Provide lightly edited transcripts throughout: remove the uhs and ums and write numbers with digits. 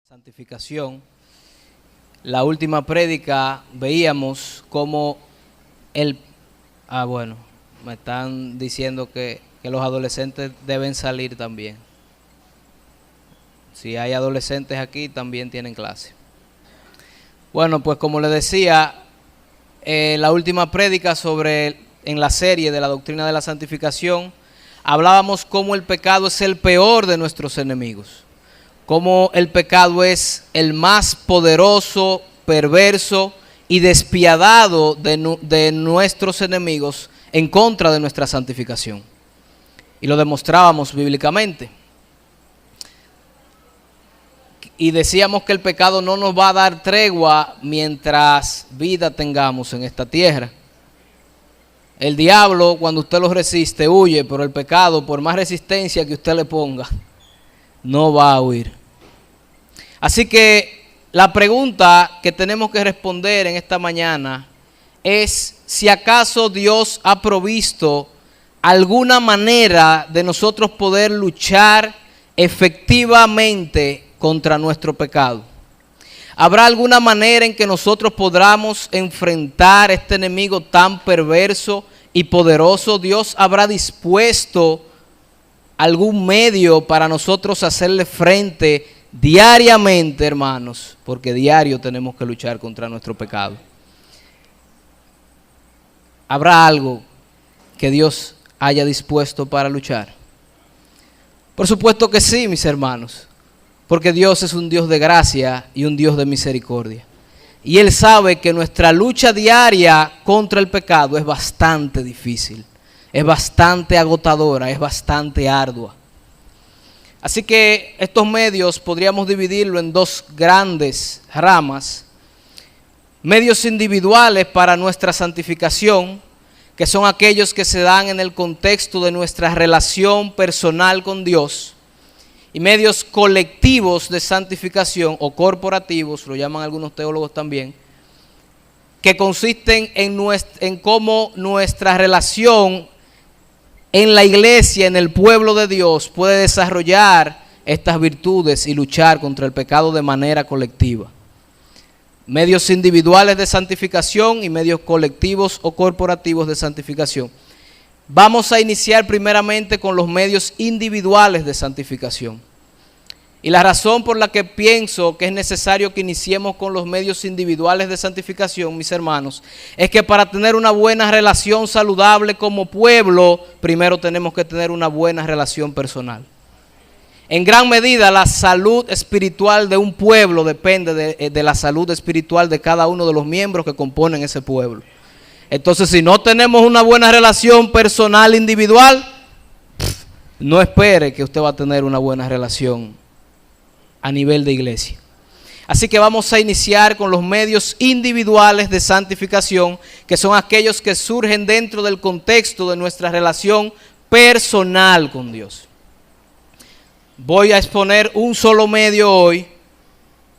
Santificación. La última prédica veíamos cómo me están diciendo que los adolescentes deben salir también. Si hay adolescentes aquí, también tienen clase. Bueno, pues como les decía, la última prédica en la serie de la doctrina de la santificación, hablábamos cómo el pecado es el peor de nuestros enemigos. Cómo el pecado es el más poderoso, perverso y despiadado de nuestros enemigos en contra de nuestra santificación. Y lo demostrábamos bíblicamente. Y decíamos que el pecado no nos va a dar tregua mientras vida tengamos en esta tierra. El diablo, cuando usted lo resiste, huye, pero el pecado, por más resistencia que usted le ponga, no va a huir. Así que la pregunta que tenemos que responder en esta mañana es si acaso Dios ha provisto alguna manera de nosotros poder luchar efectivamente contra nuestro pecado. ¿Habrá alguna manera en que nosotros podamos enfrentar este enemigo tan perverso y poderoso? ¿Dios habrá dispuesto algún medio para nosotros hacerle frente diariamente, hermanos? Porque diario tenemos que luchar contra nuestro pecado. ¿Habrá algo que Dios haya dispuesto para luchar? Por supuesto que sí, mis hermanos, porque Dios es un Dios de gracia y un Dios de misericordia. Y Él sabe que nuestra lucha diaria contra el pecado es bastante difícil, es bastante agotadora, es bastante ardua. Así que estos medios podríamos dividirlo en dos grandes ramas. Medios individuales para nuestra santificación, que son aquellos que se dan en el contexto de nuestra relación personal con Dios. Y medios colectivos de santificación o corporativos, lo llaman algunos teólogos también, que consisten en cómo nuestra relación en la iglesia, en el pueblo de Dios, puede desarrollar estas virtudes y luchar contra el pecado de manera colectiva. Medios individuales de santificación y medios colectivos o corporativos de santificación. Vamos a iniciar primeramente con los medios individuales de santificación. Y la razón por la que pienso que es necesario que iniciemos con los medios individuales de santificación, mis hermanos, es que para tener una buena relación saludable como pueblo, primero tenemos que tener una buena relación personal. En gran medida, la salud espiritual de un pueblo depende de la salud espiritual de cada uno de los miembros que componen ese pueblo. Entonces, si no tenemos una buena relación personal individual, no espere que usted va a tener una buena relación a nivel de iglesia. Así que vamos a iniciar con los medios individuales de santificación, que son aquellos que surgen dentro del contexto de nuestra relación personal con Dios. Voy a exponer un solo medio hoy.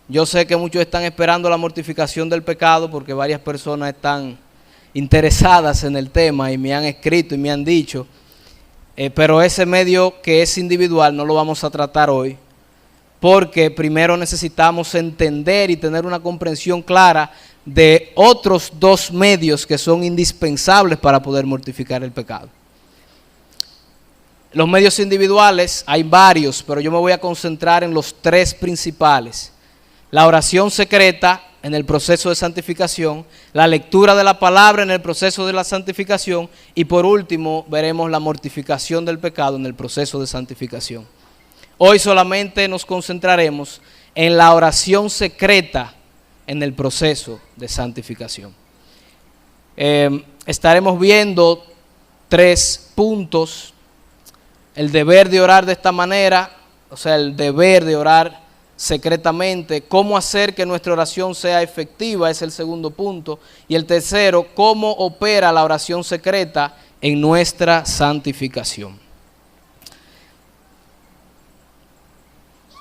Yo sé que muchos están esperando la mortificación del pecado porque varias personas están interesadas en el tema y me han escrito y me han dicho, pero ese medio que es individual no lo vamos a tratar hoy, porque primero necesitamos entender y tener una comprensión clara de otros dos medios que son indispensables para poder mortificar el pecado. Los medios individuales hay varios, pero yo me voy a concentrar en los tres principales. La oración secreta en el proceso de santificación, la lectura de la palabra en el proceso de la santificación y por último veremos la mortificación del pecado en el proceso de santificación. Hoy solamente nos concentraremos en la oración secreta en el proceso de santificación. Estaremos viendo 3 puntos. El deber de orar de esta manera, o sea, el deber de orar secretamente. Cómo hacer que nuestra oración sea efectiva es el segundo punto. Y el tercero, cómo opera la oración secreta en nuestra santificación.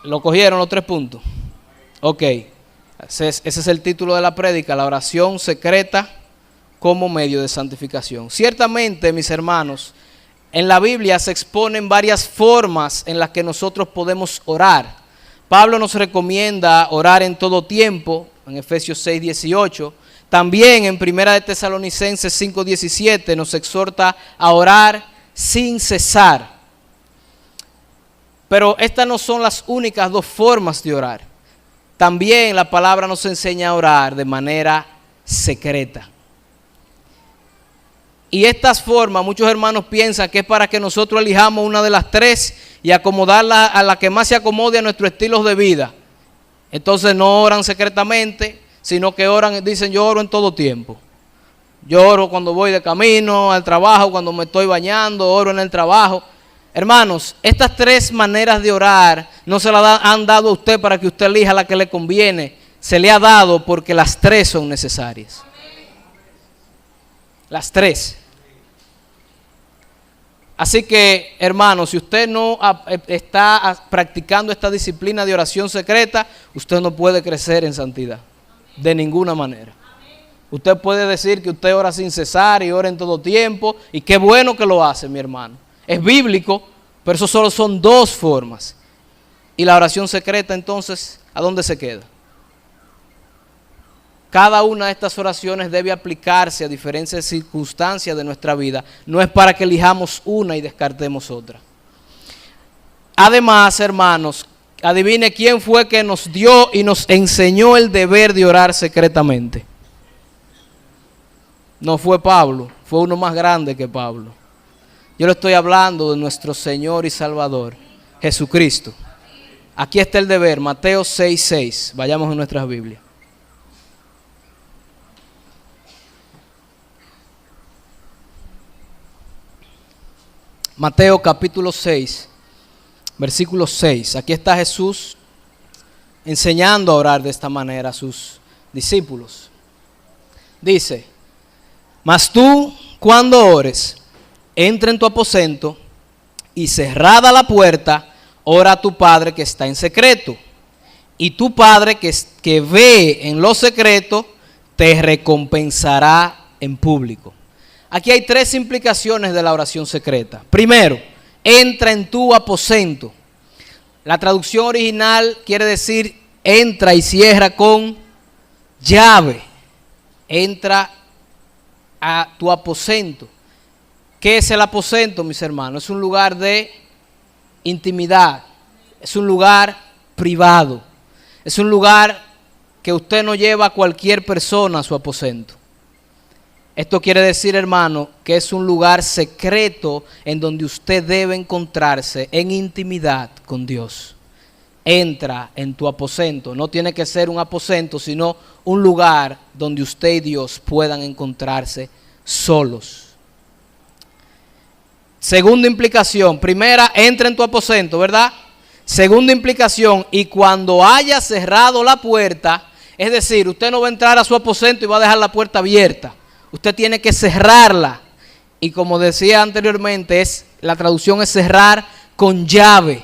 ¿Lo cogieron los 3 puntos? Ok. Ese es el título de la prédica, la oración secreta como medio de santificación. Ciertamente, mis hermanos, en la Biblia se exponen varias formas en las que nosotros podemos orar. Pablo nos recomienda orar en todo tiempo, en Efesios 6:18. También en 1 de Tesalonicenses 5:17 nos exhorta a orar sin cesar. Pero estas no son las únicas dos formas de orar. También la palabra nos enseña a orar de manera secreta. Y estas formas, muchos hermanos piensan que es para que nosotros elijamos una de las tres y acomodarla a la que más se acomode a nuestro estilo de vida. Entonces no oran secretamente, sino que oran, dicen yo oro en todo tiempo. Yo oro cuando voy de camino al trabajo, cuando me estoy bañando, oro en el trabajo. Hermanos, estas tres maneras de orar no se las han dado a usted para que usted elija la que le conviene. Se le ha dado porque las tres son necesarias. Las tres. Así que, hermanos, si usted no está practicando esta disciplina de oración secreta, usted no puede crecer en santidad. De ninguna manera. Usted puede decir que usted ora sin cesar y ora en todo tiempo. Y qué bueno que lo hace, mi hermano. Es bíblico, pero eso solo son dos formas. Y la oración secreta, entonces, ¿a dónde se queda? Cada una de estas oraciones debe aplicarse a diferentes circunstancias de nuestra vida. No es para que elijamos una y descartemos otra. Además, hermanos, adivine quién fue que nos dio y nos enseñó el deber de orar secretamente. No fue Pablo, fue uno más grande que Pablo. Yo le estoy hablando de nuestro Señor y Salvador, Jesucristo. Aquí está el deber, Mateo 6:6. Vayamos en nuestras Biblias. Mateo capítulo 6, versículo 6. Aquí está Jesús enseñando a orar de esta manera a sus discípulos. Dice: mas tú, cuando ores, entra en tu aposento y cerrada la puerta, ora a tu Padre que está en secreto. Y tu Padre que ve en lo secreto, te recompensará en público. Aquí hay tres implicaciones de la oración secreta. Primero, entra en tu aposento. La traducción original quiere decir entra y cierra con llave. Entra a tu aposento. ¿Qué es el aposento, mis hermanos? Es un lugar de intimidad. Es un lugar privado. Es un lugar que usted no lleva a cualquier persona a su aposento. Esto quiere decir, hermano, que es un lugar secreto en donde usted debe encontrarse en intimidad con Dios. Entra en tu aposento. No tiene que ser un aposento, sino un lugar donde usted y Dios puedan encontrarse solos. Segunda implicación. Primera, entra en tu aposento, ¿verdad? Segunda implicación, y cuando haya cerrado la puerta, es decir, usted no va a entrar a su aposento y va a dejar la puerta abierta. Usted tiene que cerrarla. Y como decía anteriormente, la traducción es cerrar con llave.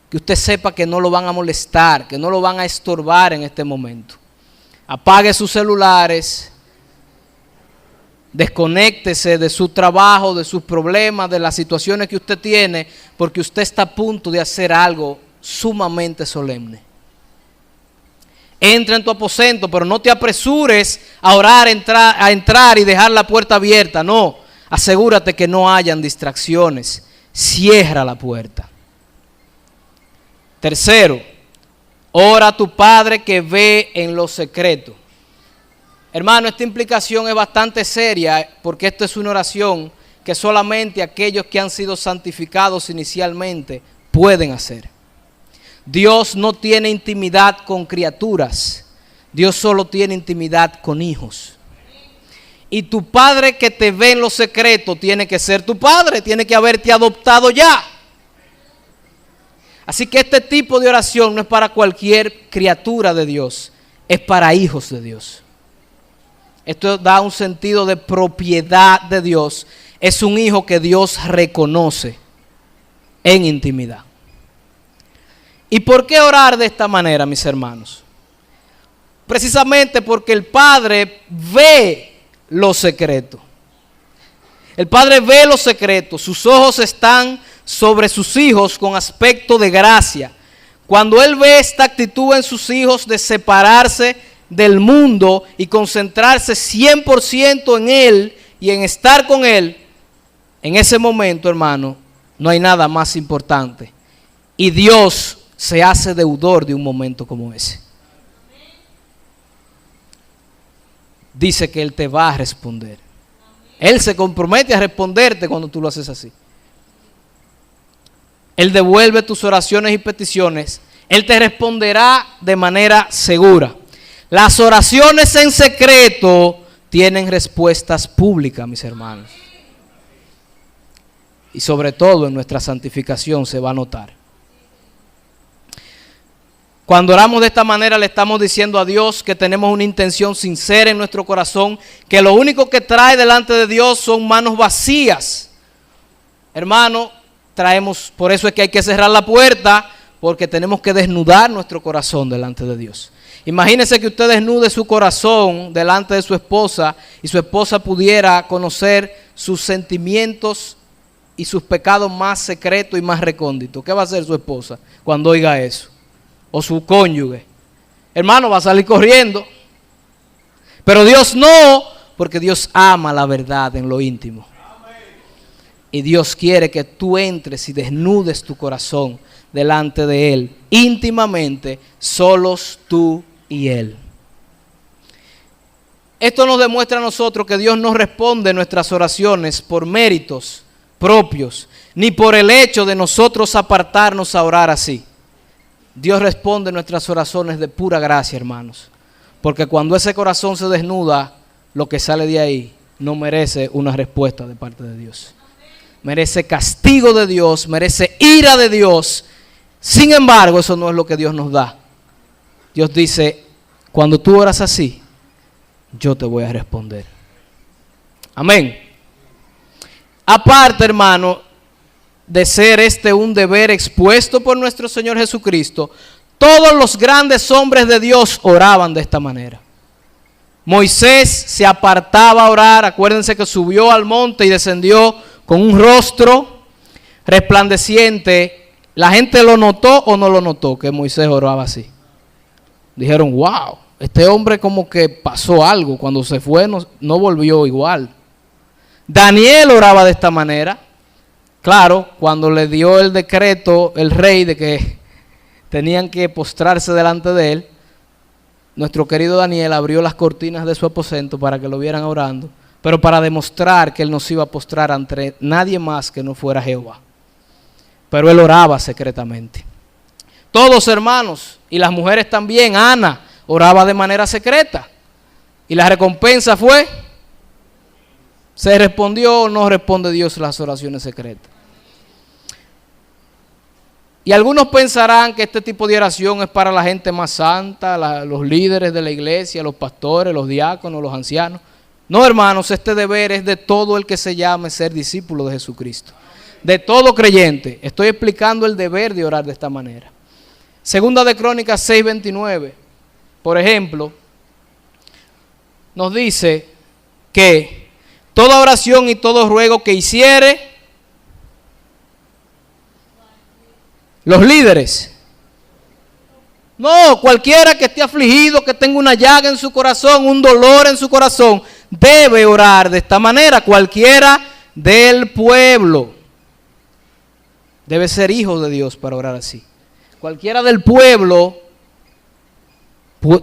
Que usted sepa que no lo van a molestar, que no lo van a estorbar en este momento. Apague sus celulares. Desconéctese de su trabajo, de sus problemas, de las situaciones que usted tiene, porque usted está a punto de hacer algo sumamente solemne. Entra en tu aposento, pero no te apresures a orar, a entrar y dejar la puerta abierta. No, asegúrate que no hayan distracciones. Cierra la puerta. Tercero, ora a tu Padre que ve en lo secreto. Hermano, esta implicación es bastante seria porque esto es una oración que solamente aquellos que han sido santificados inicialmente pueden hacer. Dios no tiene intimidad con criaturas. Dios solo tiene intimidad con hijos. Y tu Padre que te ve en lo secreto tiene que ser tu Padre, tiene que haberte adoptado ya. Así que este tipo de oración no es para cualquier criatura de Dios, es para hijos de Dios. Esto da un sentido de propiedad de Dios. Es un hijo que Dios reconoce en intimidad. ¿Y por qué orar de esta manera, mis hermanos? Precisamente porque el Padre ve lo secreto. El Padre ve lo secreto. Sus ojos están sobre sus hijos con aspecto de gracia. Cuando Él ve esta actitud en sus hijos de separarse del mundo y concentrarse 100% en Él y en estar con Él, en ese momento, hermano, no hay nada más importante. Y Dios se hace deudor de un momento como ese. Dice que Él te va a responder. Él se compromete a responderte cuando tú lo haces así. Él devuelve tus oraciones y peticiones. Él te responderá de manera segura. Las oraciones en secreto tienen respuestas públicas, mis hermanos. Y sobre todo en nuestra santificación se va a notar. Cuando oramos de esta manera le estamos diciendo a Dios que tenemos una intención sincera en nuestro corazón, que lo único que trae delante de Dios son manos vacías. Hermano, por eso es que hay que cerrar la puerta, porque tenemos que desnudar nuestro corazón delante de Dios. Imagínese que usted desnude su corazón delante de su esposa y su esposa pudiera conocer sus sentimientos y sus pecados más secretos y más recónditos. ¿Qué va a hacer su esposa cuando oiga eso? O su cónyuge. Hermano, va a salir corriendo. Pero Dios no, porque Dios ama la verdad en lo íntimo. Y Dios quiere que tú entres y desnudes tu corazón delante de Él, íntimamente, solos tú y Él. Esto nos demuestra a nosotros que Dios no responde nuestras oraciones por méritos propios, ni por el hecho de nosotros apartarnos a orar así. Dios responde nuestras oraciones de pura gracia, hermanos, porque cuando ese corazón se desnuda, lo que sale de ahí no merece una respuesta de parte de Dios. Merece castigo de Dios, merece ira de Dios. Sin embargo, eso no es lo que Dios nos da. Dios dice, cuando tú oras así, yo te voy a responder. Amén. Aparte, hermano, de ser este un deber expuesto por nuestro Señor Jesucristo, todos los grandes hombres de Dios oraban de esta manera. Moisés se apartaba a orar, acuérdense que subió al monte y descendió con un rostro resplandeciente. ¿La gente lo notó o no lo notó que Moisés oraba así? Dijeron, wow, este hombre como que pasó algo, cuando se fue no volvió igual. Daniel oraba de esta manera. Claro, cuando le dio el decreto el rey de que tenían que postrarse delante de él, nuestro querido Daniel abrió las cortinas de su aposento para que lo vieran orando, pero para demostrar que él no se iba a postrar ante nadie más que no fuera Jehová. Pero él oraba secretamente. Todos, hermanos, y las mujeres también. Ana oraba de manera secreta. Y la recompensa fue, ¿se respondió o no responde Dios las oraciones secretas? Y algunos pensarán que este tipo de oración es para la gente más santa, los líderes de la iglesia, los pastores, los diáconos, los ancianos. No, hermanos, este deber es de todo el que se llame ser discípulo de Jesucristo. De todo creyente. Estoy explicando el deber de orar de esta manera. Segunda de Crónicas 6:29, por ejemplo, nos dice que toda oración y todo ruego que hiciere los líderes. No, cualquiera que esté afligido, que tenga una llaga en su corazón, un dolor en su corazón, debe orar de esta manera. Cualquiera del pueblo debe ser hijo de Dios para orar así. Cualquiera del pueblo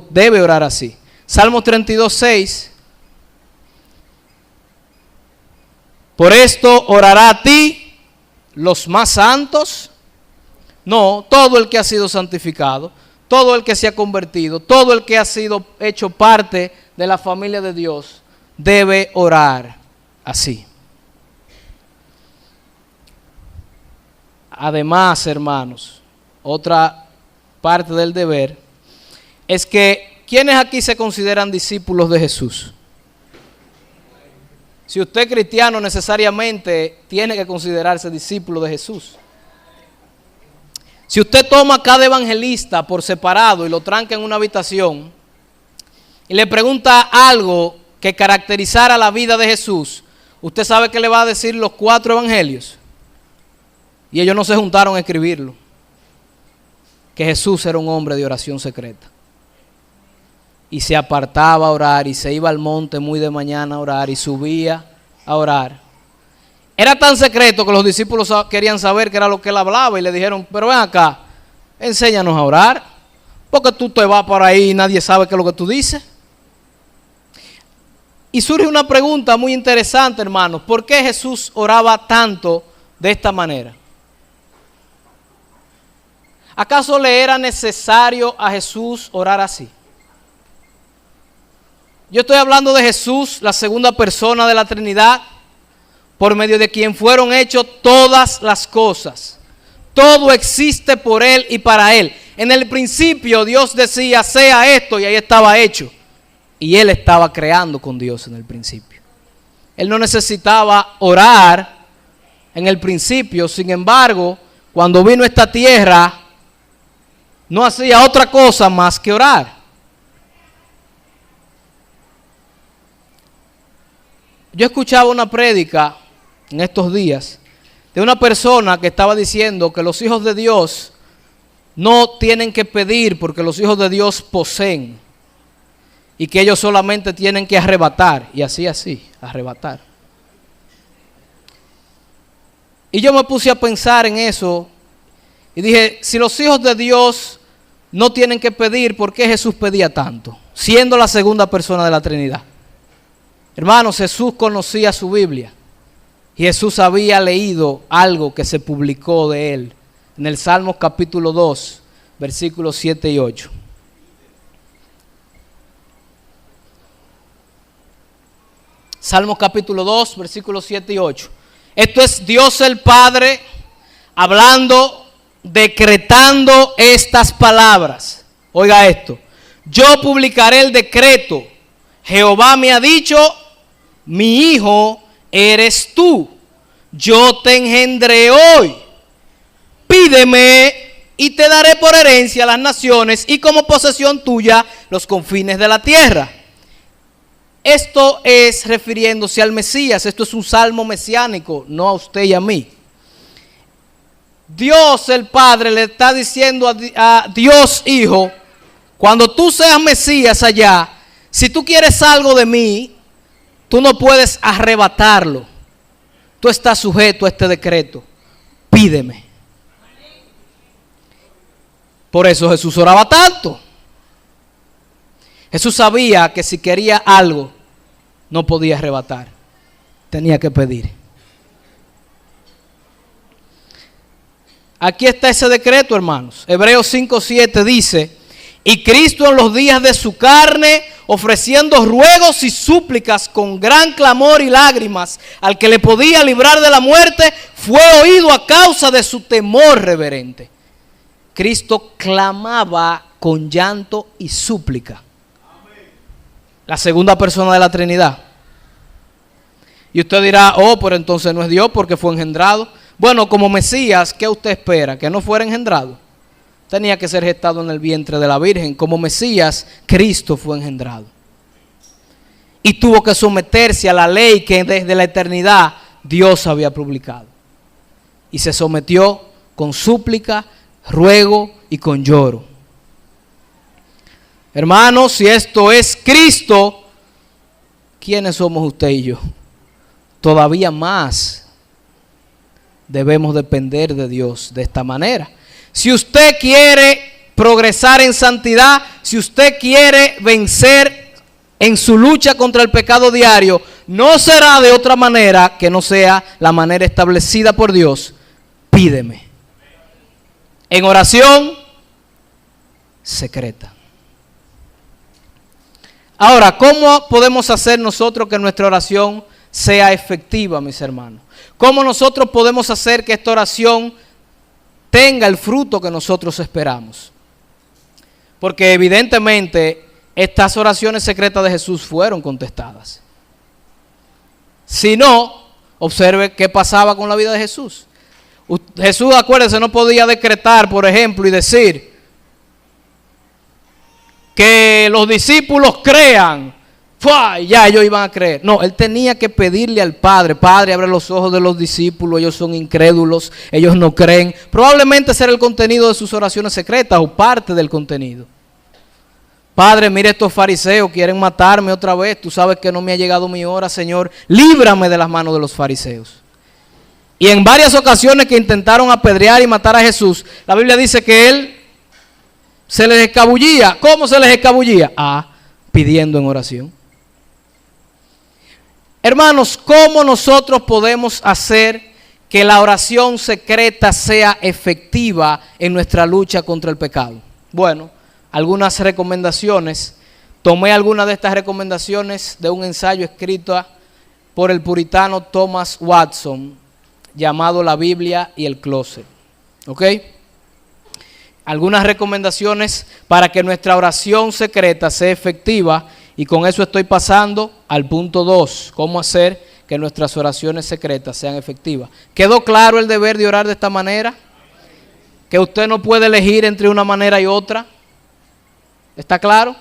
debe orar así. Salmos 32:6. Por esto orará a ti los más santos. No, todo el que ha sido santificado, todo el que se ha convertido, todo el que ha sido hecho parte de la familia de Dios, debe orar así. Además, hermanos, otra parte del deber es que, ¿quiénes aquí se consideran discípulos de Jesús? Si usted es cristiano, necesariamente tiene que considerarse discípulo de Jesús. Si usted toma a cada evangelista por separado y lo tranca en una habitación y le pregunta algo que caracterizara la vida de Jesús, usted sabe que le va a decir los 4 evangelios. Y ellos no se juntaron a escribirlo. que Jesús era un hombre de oración secreta. Y se apartaba a orar y se iba al monte muy de mañana a orar y subía a orar. Era tan secreto que los discípulos querían saber qué era lo que él hablaba y le dijeron, pero ven acá, enséñanos a orar, porque tú te vas por ahí y nadie sabe qué es lo que tú dices. Y surge una pregunta muy interesante, hermanos, ¿por qué Jesús oraba tanto de esta manera? ¿Acaso le era necesario a Jesús orar así? Yo estoy hablando de Jesús, la segunda persona de la Trinidad, por medio de quien fueron hechas todas las cosas. Todo existe por Él y para Él. En el principio Dios decía, sea esto, y ahí estaba hecho. Y Él estaba creando con Dios en el principio. Él no necesitaba orar en el principio. Sin embargo, cuando vino a esta tierra, no hacía otra cosa más que orar. Yo escuchaba una prédica en estos días de una persona que estaba diciendo que los hijos de Dios no tienen que pedir porque los hijos de Dios poseen y que ellos solamente tienen que arrebatar, y así, arrebatar. Y yo me puse a pensar en eso y dije, si los hijos de Dios no tienen que pedir, ¿por qué Jesús pedía tanto? Siendo la segunda persona de la Trinidad. Hermanos, Jesús conocía su Biblia y Jesús había leído algo que se publicó de él en el Salmos capítulo 2, versículos 7 y 8. Salmos capítulo 2, versículos 7 y 8. Esto es Dios el Padre hablando, decretando estas palabras. Oiga esto. Yo publicaré el decreto. Jehová me ha dicho, mi hijo eres tú. Yo te engendré hoy. Pídeme y te daré por herencia las naciones y como posesión tuya los confines de la tierra. Esto es refiriéndose al Mesías. Esto es un salmo mesiánico, no a usted y a mí. Dios el Padre le está diciendo a Dios Hijo, cuando tú seas Mesías allá, si tú quieres algo de mí, tú no puedes arrebatarlo. Tú estás sujeto a este decreto. Pídeme. Por eso Jesús oraba tanto. Jesús sabía que si quería algo, no podía arrebatar. Tenía que pedir. Aquí está ese decreto, hermanos. Hebreos 5:7 dice, y Cristo en los días de su carne, ofreciendo ruegos y súplicas con gran clamor y lágrimas al que le podía librar de la muerte, fue oído a causa de su temor reverente. Cristo clamaba con llanto y súplica. La segunda persona de la Trinidad. Y usted dirá, oh, pero entonces no es Dios porque fue engendrado. Bueno, como Mesías, ¿qué usted espera? ¿Que no fuera engendrado? Tenía que ser gestado en el vientre de la Virgen. Como Mesías, Cristo fue engendrado. Y tuvo que someterse a la ley que desde la eternidad Dios había publicado. Y se sometió con súplica, ruego y con lloro. Hermanos, si esto es Cristo, ¿quiénes somos usted y yo? Todavía más debemos depender de Dios de esta manera. Si usted quiere progresar en santidad, si usted quiere vencer en su lucha contra el pecado diario, no será de otra manera que no sea la manera establecida por Dios. Pídeme. En oración secreta. Ahora, ¿cómo podemos hacer nosotros que nuestra oración sea efectiva, mis hermanos? ¿Cómo nosotros podemos hacer que esta oración tenga el fruto que nosotros esperamos? Porque evidentemente estas oraciones secretas de Jesús fueron contestadas. Si no, observe qué pasaba con la vida de Jesús. Jesús, acuérdense, no podía decretar, por ejemplo, y decir que los discípulos crean ¡fua! Y ya ellos iban a creer. No, él tenía que pedirle al Padre: Padre, abre los ojos de los discípulos, ellos son incrédulos, ellos no creen. Probablemente ese era el contenido de sus oraciones secretas, o parte del contenido. Padre, mira, estos fariseos quieren matarme otra vez, tú sabes que no me ha llegado mi hora, Señor, líbrame de las manos de los fariseos. Y en varias ocasiones que intentaron apedrear y matar a Jesús, la Biblia dice que él se les escabullía. ¿Cómo se les escabullía? Pidiendo en oración. Hermanos, ¿cómo nosotros podemos hacer que la oración secreta sea efectiva en nuestra lucha contra el pecado? Bueno, algunas recomendaciones. Tomé algunas de estas recomendaciones de un ensayo escrito por el puritano Thomas Watson, llamado La Biblia y el Closet. ¿Ok? Algunas recomendaciones para que nuestra oración secreta sea efectiva. Y con eso estoy pasando al punto 2, cómo hacer que nuestras oraciones secretas sean efectivas. ¿Quedó claro el deber de orar de esta manera? Que usted no puede elegir entre una manera y otra. ¿Está claro?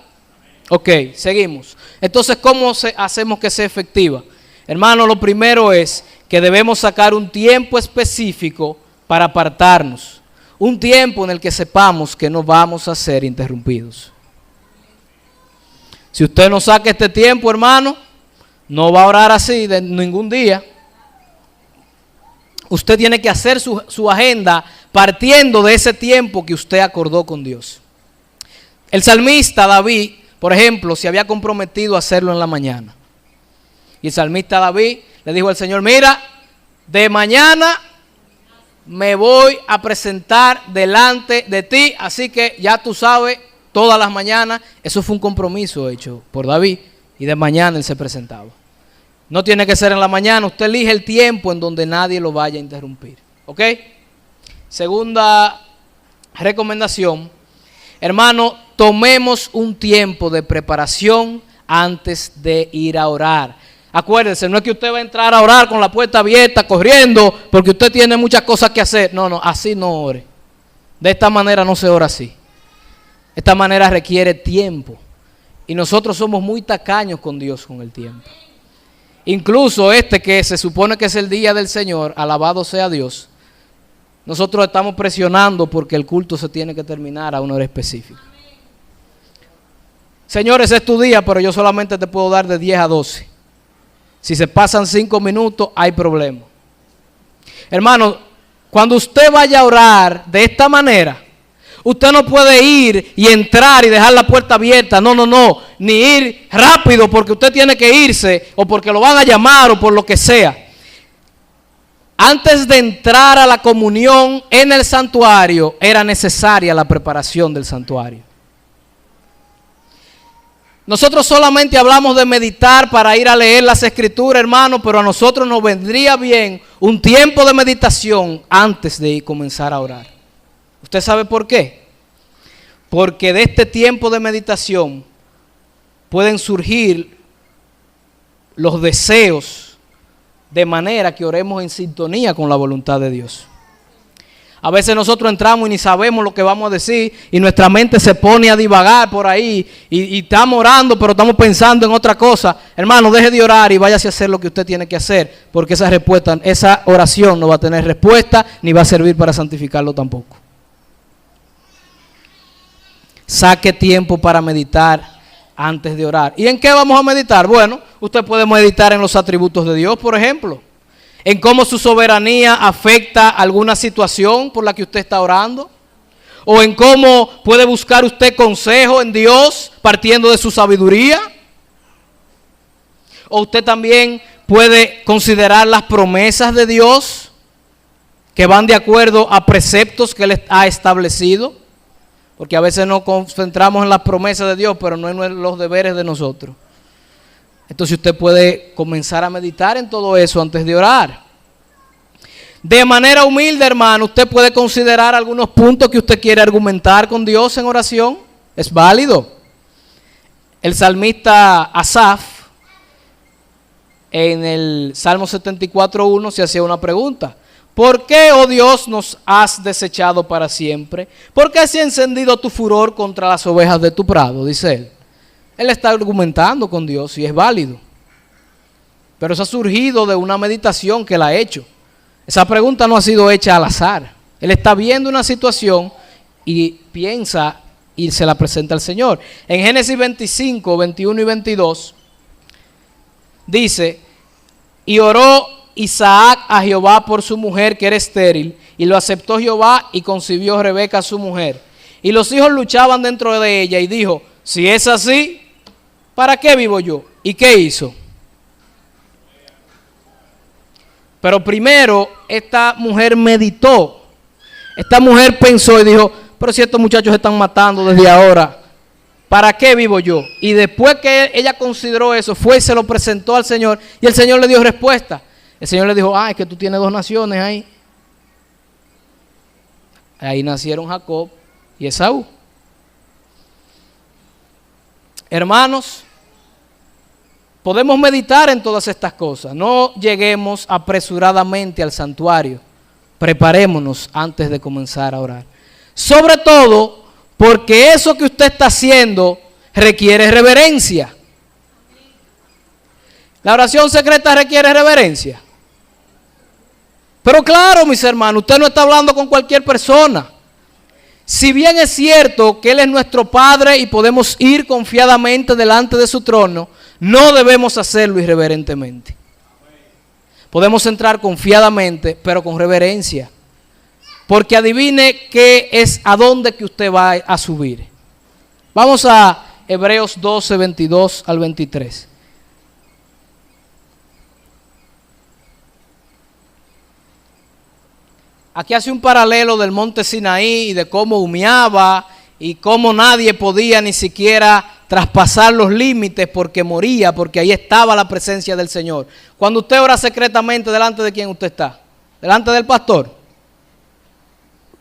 Ok, seguimos. Entonces, ¿cómo hacemos que sea efectiva? Hermano, lo primero es que debemos sacar un tiempo específico para apartarnos. Un tiempo en el que sepamos que no vamos a ser interrumpidos. Si usted no saca este tiempo, hermano, no va a orar así de ningún día. Usted tiene que hacer su agenda partiendo de ese tiempo que usted acordó con Dios. El salmista David, por ejemplo, se había comprometido a hacerlo en la mañana. Y el salmista David le dijo al Señor: mira, de mañana me voy a presentar delante de ti, así que ya tú sabes, todas las mañanas. Eso fue un compromiso hecho por David, y de mañana él se presentaba. No tiene que ser en la mañana, usted elige el tiempo en donde nadie lo vaya a interrumpir. ¿Ok? Segunda recomendación, hermano, tomemos un tiempo de preparación antes de ir a orar. Acuérdense, no es que usted va a entrar a orar con la puerta abierta, corriendo, porque usted tiene muchas cosas que hacer. No, así no ore. De esta manera no se ora así. Esta manera requiere tiempo. Y nosotros somos muy tacaños con Dios con el tiempo. Incluso que se supone que es el día del Señor, alabado sea Dios, nosotros estamos presionando porque el culto se tiene que terminar a una hora específica. Señores, es tu día, pero yo solamente te puedo dar de 10 a 12. Si se pasan 5 minutos, hay problema. Hermano, cuando usted vaya a orar de esta manera, usted no puede ir y entrar y dejar la puerta abierta. No. Ni ir rápido porque usted tiene que irse, o porque lo van a llamar, o por lo que sea. Antes de entrar a la comunión en el santuario, era necesaria la preparación del santuario. Nosotros solamente hablamos de meditar para ir a leer las escrituras, hermano, pero a nosotros nos vendría bien un tiempo de meditación antes de comenzar a orar. ¿Usted sabe por qué? Porque de este tiempo de meditación pueden surgir los deseos, de manera que oremos en sintonía con la voluntad de Dios. A veces nosotros entramos y ni sabemos lo que vamos a decir, y nuestra mente se pone a divagar por ahí, y estamos orando, pero estamos pensando en otra cosa. Hermano, deje de orar y váyase a hacer lo que usted tiene que hacer, porque esa oración no va a tener respuesta, ni va a servir para santificarlo tampoco. Saque tiempo para meditar antes de orar. ¿Y en qué vamos a meditar? Bueno, usted puede meditar en los atributos de Dios, por ejemplo. En cómo su soberanía afecta alguna situación por la que usted está orando. O en cómo puede buscar usted consejo en Dios partiendo de su sabiduría. O usted también puede considerar las promesas de Dios que van de acuerdo a preceptos que Él ha establecido. Porque a veces nos concentramos en las promesas de Dios, pero no en los deberes de nosotros. Entonces usted puede comenzar a meditar en todo eso antes de orar. De manera humilde, hermano, usted puede considerar algunos puntos que usted quiere argumentar con Dios en oración. Es válido. El salmista Asaf, en el Salmo 74:1, se hacía una pregunta. ¿Por qué, oh Dios, nos has desechado para siempre? ¿Por qué se ha encendido tu furor contra las ovejas de tu prado? Dice él. Él está argumentando con Dios y es válido. Pero eso ha surgido de una meditación que él ha hecho. Esa pregunta no ha sido hecha al azar. Él está viendo una situación y piensa y se la presenta al Señor. En Génesis 25, 21 y 22 dice: y oró Isaac a Jehová por su mujer que era estéril, y lo aceptó Jehová y concibió Rebeca su mujer. Y los hijos luchaban dentro de ella y dijo: si es así, ¿para qué vivo yo? ¿Y qué hizo? Pero primero esta mujer meditó. Esta mujer pensó y dijo: pero si estos muchachos están matando desde ahora, ¿para qué vivo yo? Y después que ella consideró eso, fue y se lo presentó al Señor, y el Señor le dio respuesta. El Señor le dijo: es que tú tienes dos naciones ahí. Ahí nacieron Jacob y Esaú. Hermanos, podemos meditar en todas estas cosas. No lleguemos apresuradamente al santuario. Preparémonos antes de comenzar a orar. Sobre todo porque eso que usted está haciendo requiere reverencia. La oración secreta requiere reverencia. Pero claro, mis hermanos, usted no está hablando con cualquier persona. Si bien es cierto que Él es nuestro Padre y podemos ir confiadamente delante de su trono, no debemos hacerlo irreverentemente. Podemos entrar confiadamente, pero con reverencia. Porque adivine qué es, a dónde que usted va a subir. Vamos a Hebreos 12, 22 al 23. Aquí hace un paralelo del monte Sinaí y de cómo humeaba y cómo nadie podía ni siquiera traspasar los límites porque moría, porque ahí estaba la presencia del Señor. Cuando usted ora secretamente, ¿delante de quién usted está? ¿Delante del pastor?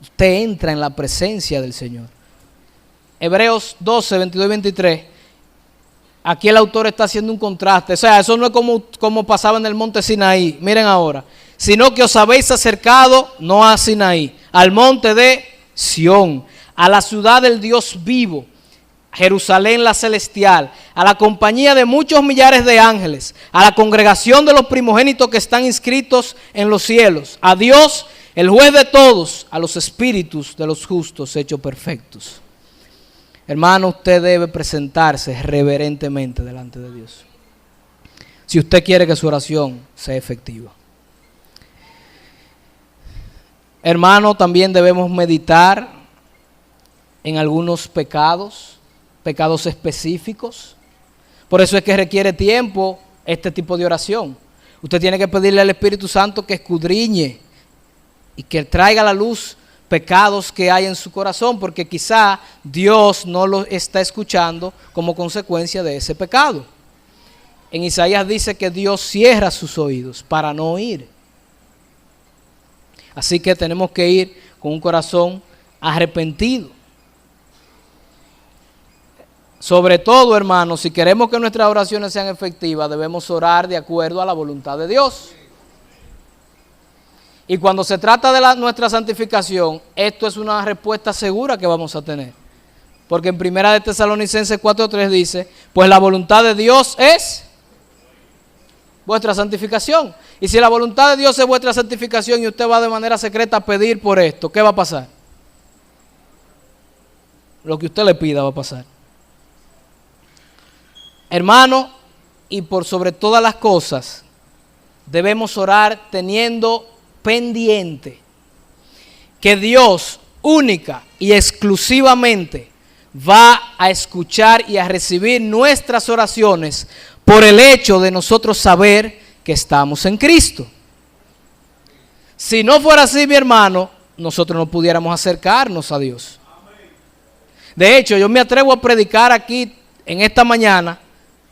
Usted entra en la presencia del Señor. Hebreos 12, 22 y 23. Aquí el autor está haciendo un contraste. O sea, eso no es como pasaba en el monte Sinaí. Miren ahora. Sino que os habéis acercado, no a Sinaí, al monte de Sión, a la ciudad del Dios vivo, Jerusalén la celestial, a la compañía de muchos millares de ángeles, a la congregación de los primogénitos que están inscritos en los cielos, a Dios, el juez de todos, a los espíritus de los justos hechos perfectos. Hermano, usted debe presentarse reverentemente delante de Dios, si usted quiere que su oración sea efectiva. Hermano, también debemos meditar en algunos pecados específicos. Por eso es que requiere tiempo este tipo de oración. Usted tiene que pedirle al Espíritu Santo que escudriñe y que traiga a la luz pecados que hay en su corazón, porque quizá Dios no lo está escuchando como consecuencia de ese pecado. En Isaías dice que Dios cierra sus oídos para no oír. Así que tenemos que ir con un corazón arrepentido. Sobre todo, hermanos, si queremos que nuestras oraciones sean efectivas, debemos orar de acuerdo a la voluntad de Dios. Y cuando se trata de nuestra santificación, esto es una respuesta segura que vamos a tener. Porque en 1 de Tesalonicenses 4:3 dice: pues la voluntad de Dios es vuestra santificación. Y si la voluntad de Dios es vuestra santificación y usted va de manera secreta a pedir por esto, ¿qué va a pasar? Lo que usted le pida va a pasar. Hermano, y por sobre todas las cosas, debemos orar teniendo pendiente que Dios única y exclusivamente va a escuchar y a recibir nuestras oraciones por el hecho de nosotros saber que estamos en Cristo. Si no fuera así, mi hermano, nosotros no pudiéramos acercarnos a Dios. De hecho, yo me atrevo a predicar aquí en esta mañana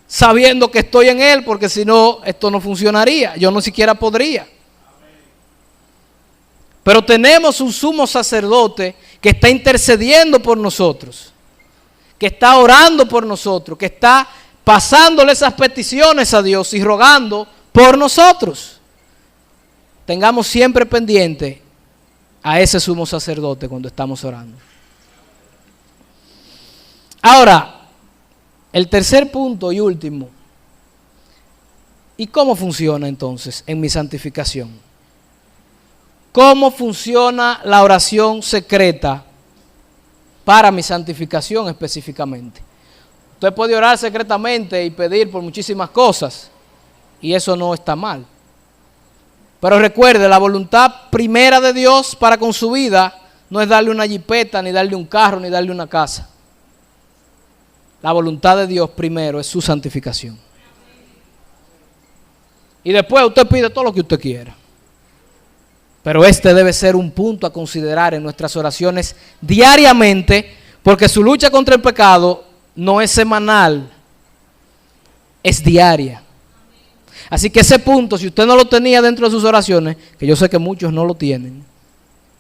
sabiendo que estoy en Él, porque si no, esto no funcionaría. Yo no siquiera podría. Pero tenemos un sumo sacerdote que está intercediendo por nosotros, que está orando por nosotros, que está pasándole esas peticiones a Dios y rogando por nosotros. Tengamos siempre pendiente a ese sumo sacerdote cuando estamos orando. Ahora, El tercer punto y último. ¿Y cómo funciona entonces en mi santificación? ¿Cómo funciona la oración secreta para mi santificación específicamente? Usted puede orar secretamente y pedir por muchísimas cosas, y eso no está mal. Pero recuerde, la voluntad primera de Dios para con su vida no es darle una jipeta, ni darle un carro, ni darle una casa. La voluntad de Dios primero es su santificación. Y después usted pide todo lo que usted quiera. Pero este debe ser un punto a considerar en nuestras oraciones diariamente, porque su lucha contra el pecado no es semanal, es diaria. Así que ese punto, si usted no lo tenía dentro de sus oraciones, que yo sé que muchos no lo tienen,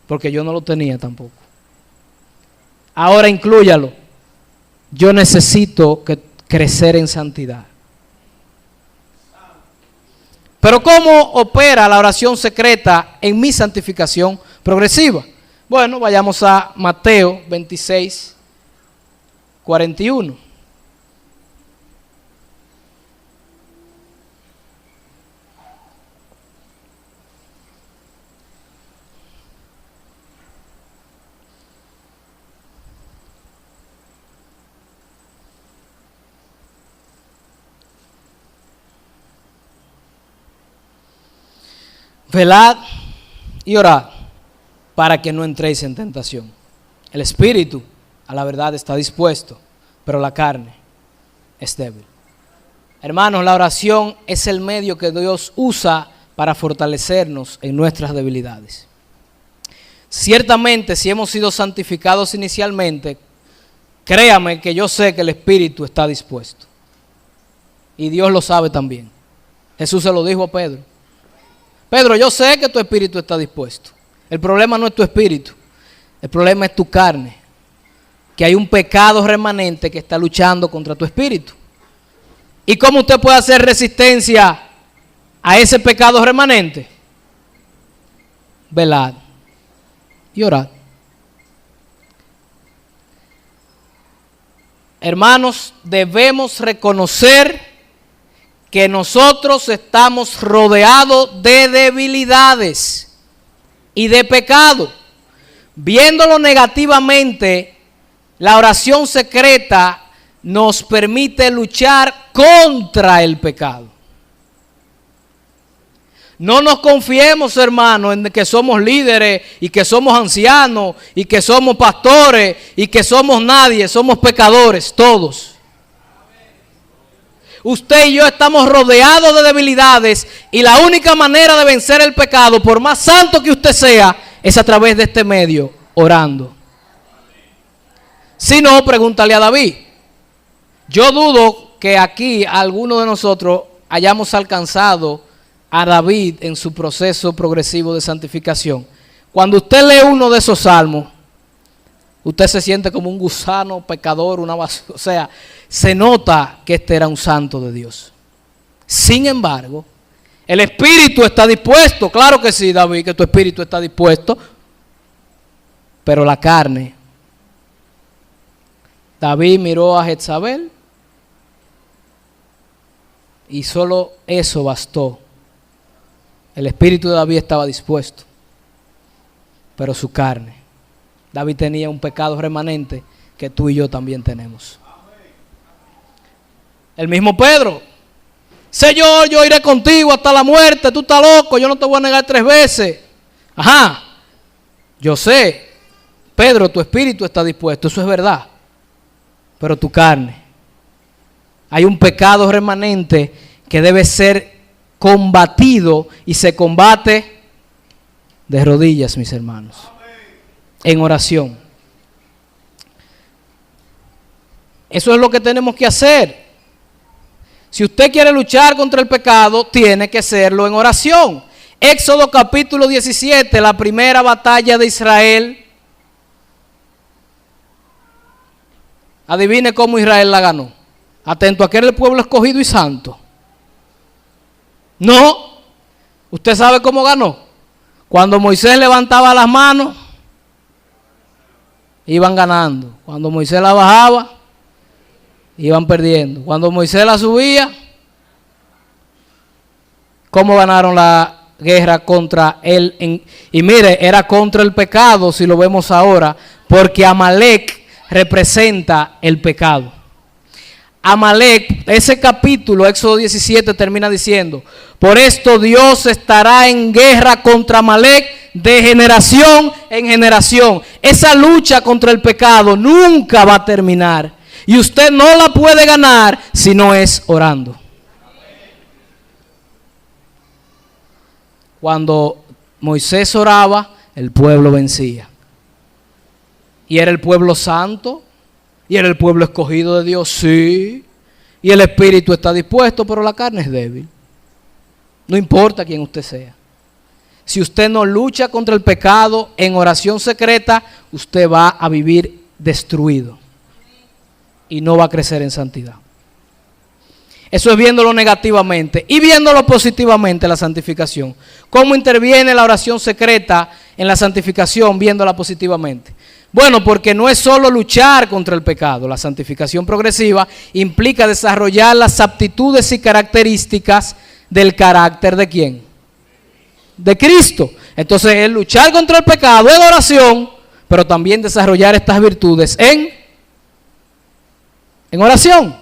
porque yo no lo tenía tampoco, ahora inclúyalo. Yo necesito crecer en santidad. Pero ¿cómo opera la oración secreta en mi santificación progresiva? Bueno, vayamos a Mateo 26, 41. Velad y orad para que no entréis en tentación. El espíritu a la verdad está dispuesto, pero la carne es débil. Hermanos, la oración es el medio que Dios usa para fortalecernos en nuestras debilidades. Ciertamente, si hemos sido santificados inicialmente, créame que yo sé que el espíritu está dispuesto. Y Dios lo sabe también. Jesús se lo dijo a Pedro. Pedro, yo sé que tu espíritu está dispuesto. El problema no es tu espíritu, el problema es tu carne. Que hay un pecado remanente que está luchando contra tu espíritu. ¿Y cómo usted puede hacer resistencia a ese pecado remanente? Velad y orad. Hermanos, debemos reconocer que nosotros estamos rodeados de debilidades y de pecado. Viéndolo negativamente, la oración secreta nos permite luchar contra el pecado. No nos confiemos, hermanos, en que somos líderes y que somos ancianos y que somos pastores y que somos nadie, somos pecadores todos. Usted y yo estamos rodeados de debilidades y la única manera de vencer el pecado, por más santo que usted sea, es a través de este medio, orando. Si no, pregúntale a David. Yo dudo que aquí alguno de nosotros hayamos alcanzado a David en su proceso progresivo de santificación. Cuando usted lee uno de esos salmos, usted se siente como un gusano pecador, una basura, o sea, se nota que este era un santo de Dios. Sin embargo, el espíritu está dispuesto, claro que sí, David, que tu espíritu está dispuesto, pero la carne. David miró a Jezabel y solo eso bastó. El espíritu de David estaba dispuesto, pero su carne. David tenía un pecado remanente que tú y yo también tenemos. El mismo Pedro. Señor, yo iré contigo hasta la muerte, tú estás loco, yo no te voy a negar 3 veces. Ajá, yo sé, Pedro, tu espíritu está dispuesto, eso es verdad, pero tu carne. Hay un pecado remanente que debe ser combatido y se combate de rodillas, mis hermanos, en oración. Eso es lo que tenemos que hacer. Si usted quiere luchar contra el pecado, tiene que hacerlo en oración. Éxodo capítulo 17, la primera batalla de Israel. Adivine cómo Israel la ganó. Atento, aquel el pueblo escogido y santo. No, usted sabe cómo ganó. Cuando Moisés levantaba las manos, iban ganando. Cuando Moisés la bajaba, Iban perdiendo. Cuando Moisés la subía, ¿cómo ganaron la guerra contra él? Y mire, era contra el pecado, si lo vemos ahora, porque Amalek representa el pecado. Amalek, ese capítulo, Éxodo 17, termina diciendo: por esto Dios estará en guerra contra Amalek de generación en generación. Esa lucha contra el pecado nunca va a terminar. Y usted no la puede ganar si no es orando. Cuando Moisés oraba, el pueblo vencía. Y era el pueblo santo. Y era el pueblo escogido de Dios, sí. Y el espíritu está dispuesto, pero la carne es débil. No importa quién usted sea. Si usted no lucha contra el pecado en oración secreta, usted va a vivir destruido. Y no va a crecer en santidad. Eso es viéndolo negativamente. Y viéndolo positivamente, la santificación. ¿Cómo interviene la oración secreta en la santificación viéndola positivamente? Bueno, porque no es solo luchar contra el pecado. La santificación progresiva implica desarrollar las aptitudes y características del carácter ¿de quién? De Cristo. Entonces es luchar contra el pecado en oración, pero también desarrollar estas virtudes en oración.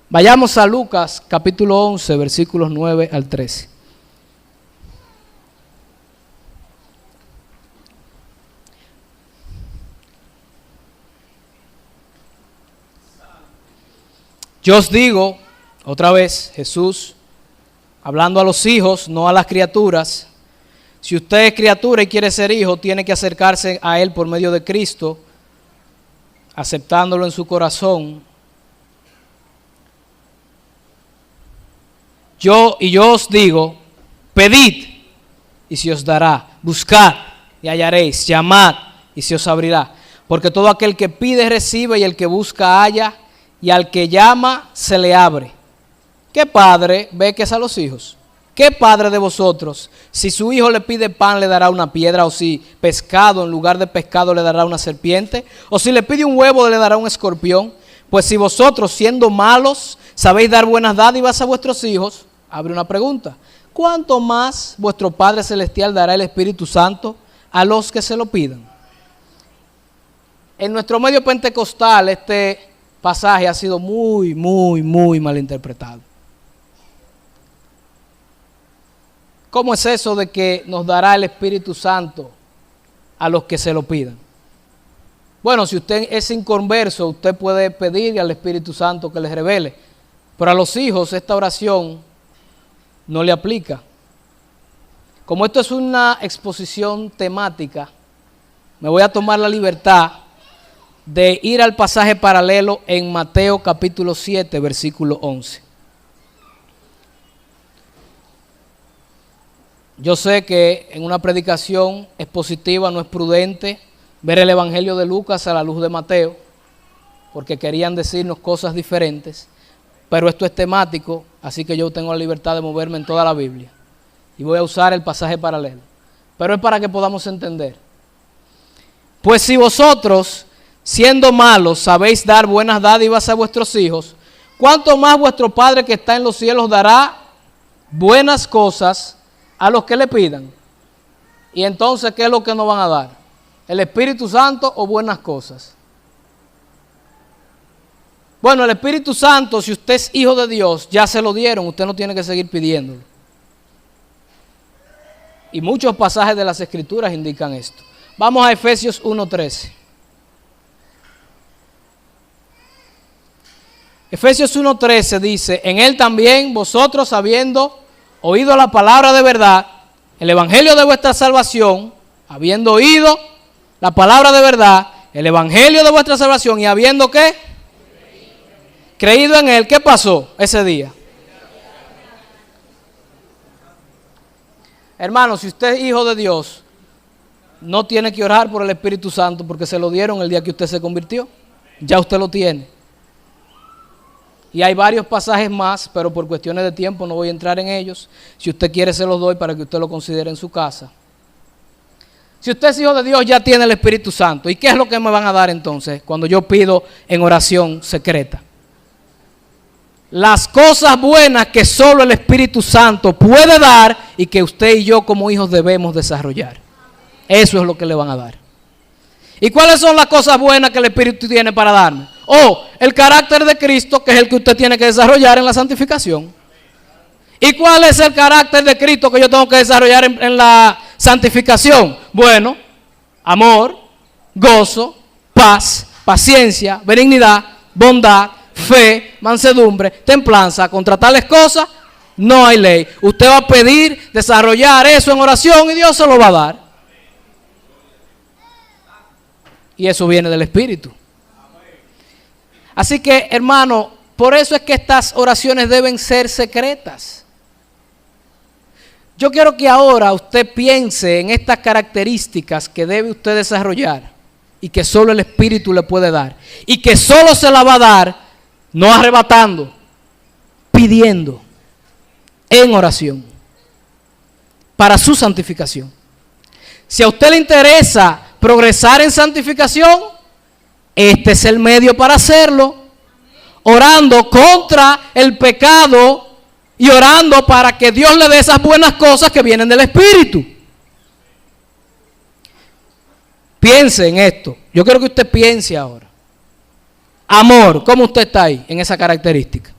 Vayamos a Lucas capítulo 11, versículos 9 al 13. Yo os digo, otra vez, Jesús, hablando a los hijos, no a las criaturas. Si usted es criatura y quiere ser hijo, tiene que acercarse a Él por medio de Cristo, aceptándolo en su corazón. Yo os digo, pedid y se os dará, buscad y hallaréis, llamad y se os abrirá. Porque todo aquel que pide recibe y el que busca halla, y al que llama se le abre. ¿Qué padre ve que es a los hijos? ¿Qué padre de vosotros, si su hijo le pide pan, le dará una piedra? O si pescado, en lugar de pescado, le dará una serpiente? O si le pide un huevo, le dará un escorpión? Pues si vosotros, siendo malos, sabéis dar buenas dádivas a vuestros hijos, abre una pregunta: ¿cuánto más vuestro Padre Celestial dará el Espíritu Santo a los que se lo pidan? En nuestro medio pentecostal, este pasaje ha sido muy mal interpretado. ¿Cómo es eso de que nos dará el Espíritu Santo a los que se lo pidan? Bueno, si usted es inconverso, usted puede pedir al Espíritu Santo que les revele, pero a los hijos esta oración no le aplica. Como esto es una exposición temática, me voy a tomar la libertad de ir al pasaje paralelo en Mateo capítulo 7, versículo 11. Yo sé que en una predicación expositiva no es prudente ver el Evangelio de Lucas a la luz de Mateo, porque querían decirnos cosas diferentes, pero esto es temático, así que yo tengo la libertad de moverme en toda la Biblia. Y voy a usar el pasaje paralelo, pero es para que podamos entender. Pues si vosotros, siendo malos, sabéis dar buenas dádivas a vuestros hijos, ¿cuánto más vuestro Padre que está en los cielos dará buenas cosas a los que le pidan? Y entonces, ¿qué es lo que nos van a dar? ¿El Espíritu Santo o buenas cosas? Bueno, el Espíritu Santo, si usted es hijo de Dios, ya se lo dieron, usted no tiene que seguir pidiéndolo. Y muchos pasajes de las Escrituras indican esto. Vamos a Efesios 1:13. Efesios 1:13 dice: en él también vosotros, habiendo oído la palabra de verdad, el evangelio de vuestra salvación, habiendo oído la palabra de verdad, el evangelio de vuestra salvación, y habiendo ¿qué? Creído en él. ¿Qué pasó ese día? Hermano, si usted es hijo de Dios, no tiene que orar por el Espíritu Santo, porque se lo dieron el día que usted se convirtió. Ya usted lo tiene. Y hay varios pasajes más, pero por cuestiones de tiempo no voy a entrar en ellos. Si usted quiere, se los doy para que usted lo considere en su casa. Si usted es hijo de Dios, ya tiene el Espíritu Santo. ¿Y qué es lo que me van a dar entonces cuando yo pido en oración secreta? las cosas buenas que solo el Espíritu Santo puede dar y que usted y yo como hijos debemos desarrollar. Eso es lo que le van a dar. ¿Y cuáles son las cosas buenas que el Espíritu tiene para darme? El carácter de Cristo, que es el que usted tiene que desarrollar en la santificación. ¿Y cuál es el carácter de Cristo que yo tengo que desarrollar en la santificación? Bueno, amor, gozo, paz, paciencia, benignidad, bondad, fe, mansedumbre, templanza. Contra tales cosas no hay ley. Usted va a pedir desarrollar eso en oración y Dios se lo va a dar. Y eso viene del Espíritu. Así que, hermano, por eso es que estas oraciones deben ser secretas. Yo quiero que ahora usted piense en estas características que debe usted desarrollar y que solo el Espíritu le puede dar. Y que solo se la va a dar, no arrebatando, pidiendo, en oración, para su santificación. Si a usted le interesa progresar en santificación, este es el medio para hacerlo, orando contra el pecado y orando para que Dios le dé esas buenas cosas que vienen del Espíritu. Piense en esto. Yo quiero que usted piense ahora. Amor, ¿cómo usted está ahí en esa característica?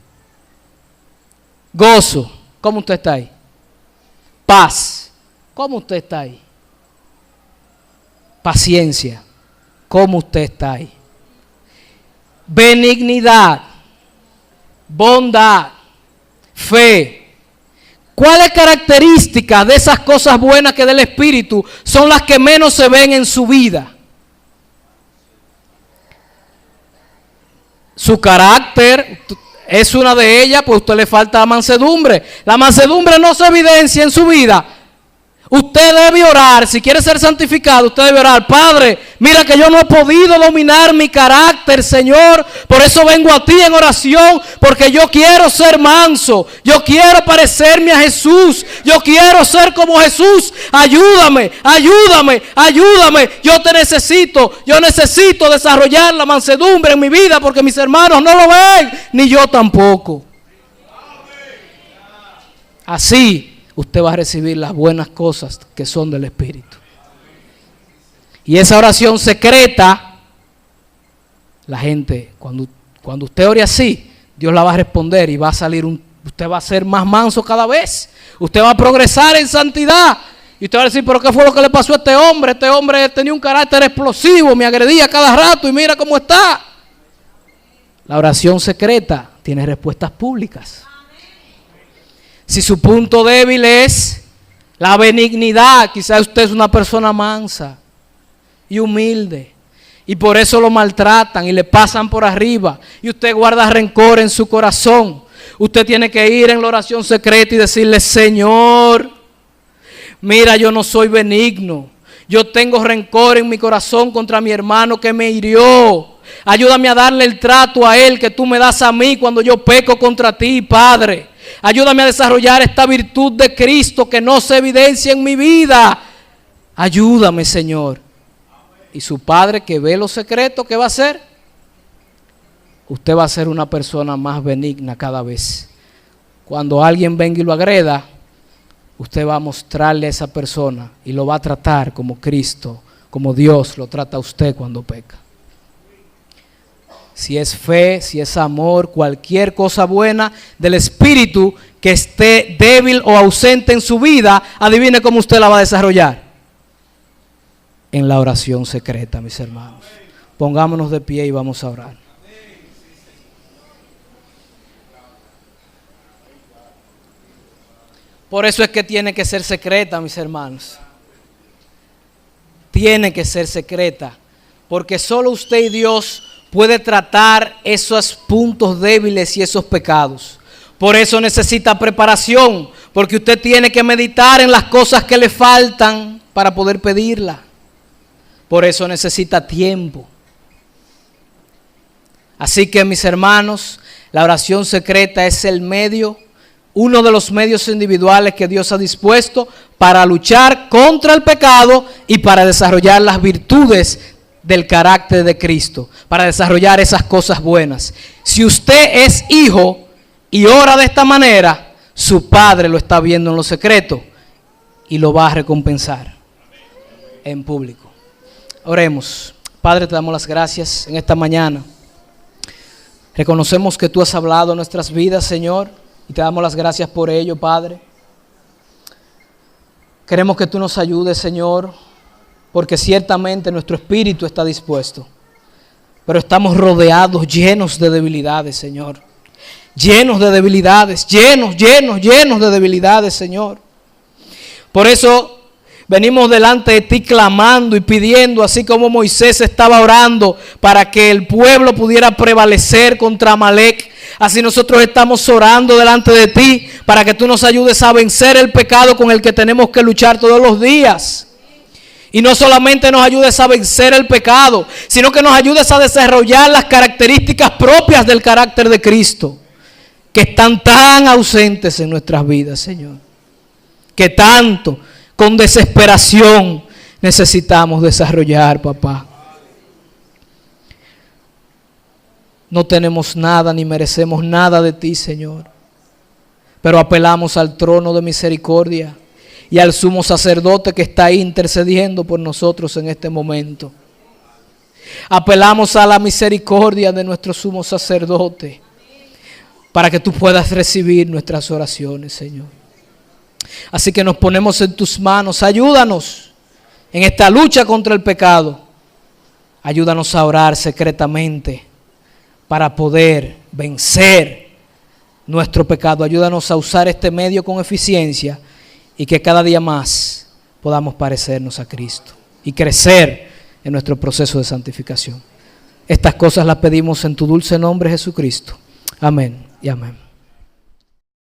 Gozo, ¿cómo usted está ahí? Paz, ¿cómo usted está ahí? Paciencia, ¿cómo usted está ahí? Benignidad, bondad, fe. ¿Cuáles características de esas cosas buenas que del Espíritu son las que menos se ven en su vida? Su carácter es una de ellas, pues a usted le falta mansedumbre. La mansedumbre no se evidencia en su vida. Usted debe orar, si quiere ser santificado, usted debe orar: Padre, mira que yo no he podido dominar mi carácter, Señor, por eso vengo a ti en oración, porque yo quiero ser manso, yo quiero parecerme a Jesús, yo quiero ser como Jesús. Ayúdame, ayúdame, ayúdame, yo te necesito, yo necesito desarrollar la mansedumbre en mi vida, porque mis hermanos no lo ven, ni yo tampoco. Así usted va a recibir las buenas cosas que son del Espíritu. Y esa oración secreta, la gente, cuando usted ore así, Dios la va a responder y va a salir usted va a ser más manso cada vez. Usted va a progresar en santidad. Y usted va a decir: ¿pero qué fue lo que le pasó a este hombre? Este hombre tenía un carácter explosivo, me agredía cada rato y mira cómo está. La oración secreta tiene respuestas públicas. Si su punto débil es la benignidad, quizás usted es una persona mansa y humilde, y por eso lo maltratan y le pasan por arriba, y usted guarda rencor en su corazón. Usted tiene que ir en la oración secreta y decirle: Señor, mira, yo no soy benigno, yo tengo rencor en mi corazón contra mi hermano que me hirió. Ayúdame a darle el trato a él que tú me das a mí cuando yo peco contra ti, Padre. Ayúdame a desarrollar esta virtud de Cristo que no se evidencia en mi vida. Ayúdame, Señor. Y su Padre, que ve lo secreto, ¿qué va a hacer? Usted va a ser una persona más benigna cada vez. Cuando alguien venga y lo agreda, usted va a mostrarle a esa persona y lo va a tratar como Cristo, como Dios lo trata a usted cuando peca. Si es fe, si es amor, cualquier cosa buena del Espíritu que esté débil o ausente en su vida, adivine cómo usted la va a desarrollar. En la oración secreta, mis hermanos. Pongámonos de pie y vamos a orar. Por eso es que tiene que ser secreta, mis hermanos. Tiene que ser secreta, porque solo usted y Dios puede tratar esos puntos débiles y esos pecados. Por eso necesita preparación, porque usted tiene que meditar en las cosas que le faltan para poder pedirla. Por eso necesita tiempo. Así que, mis hermanos, la oración secreta es el medio, uno de los medios individuales que Dios ha dispuesto para luchar contra el pecado y para desarrollar las virtudes del carácter de Cristo, para desarrollar esas cosas buenas. Si usted es hijo y ora de esta manera, su Padre lo está viendo en lo secreto y lo va a recompensar en público. Oremos. Padre, te damos las gracias en esta mañana. Reconocemos que tú has hablado en nuestras vidas, Señor, y te damos las gracias por ello, Padre. Queremos que tú nos ayudes, Señor, porque ciertamente nuestro espíritu está dispuesto, pero estamos rodeados, llenos de debilidades, Señor. Llenos de debilidades, llenos de debilidades, Señor. Por eso venimos delante de ti clamando y pidiendo, así como Moisés estaba orando para que el pueblo pudiera prevalecer contra Amalek. Así nosotros estamos orando delante de ti para que tú nos ayudes a vencer el pecado con el que tenemos que luchar todos los días. Y no solamente nos ayudes a vencer el pecado, sino que nos ayudes a desarrollar las características propias del carácter de Cristo, que están tan ausentes en nuestras vidas, Señor. Que tanto, con desesperación, necesitamos desarrollar, papá. No tenemos nada ni merecemos nada de ti, Señor. Pero apelamos al trono de misericordia y al sumo sacerdote que está ahí intercediendo por nosotros en este momento. Apelamos a la misericordia de nuestro sumo sacerdote para que tú puedas recibir nuestras oraciones, Señor. Así que nos ponemos en tus manos. Ayúdanos en esta lucha contra el pecado. Ayúdanos a orar secretamente para poder vencer nuestro pecado. Ayúdanos a usar este medio con eficiencia y que cada día más podamos parecernos a Cristo y crecer en nuestro proceso de santificación. Estas cosas las pedimos en tu dulce nombre, Jesucristo. Amén y amén.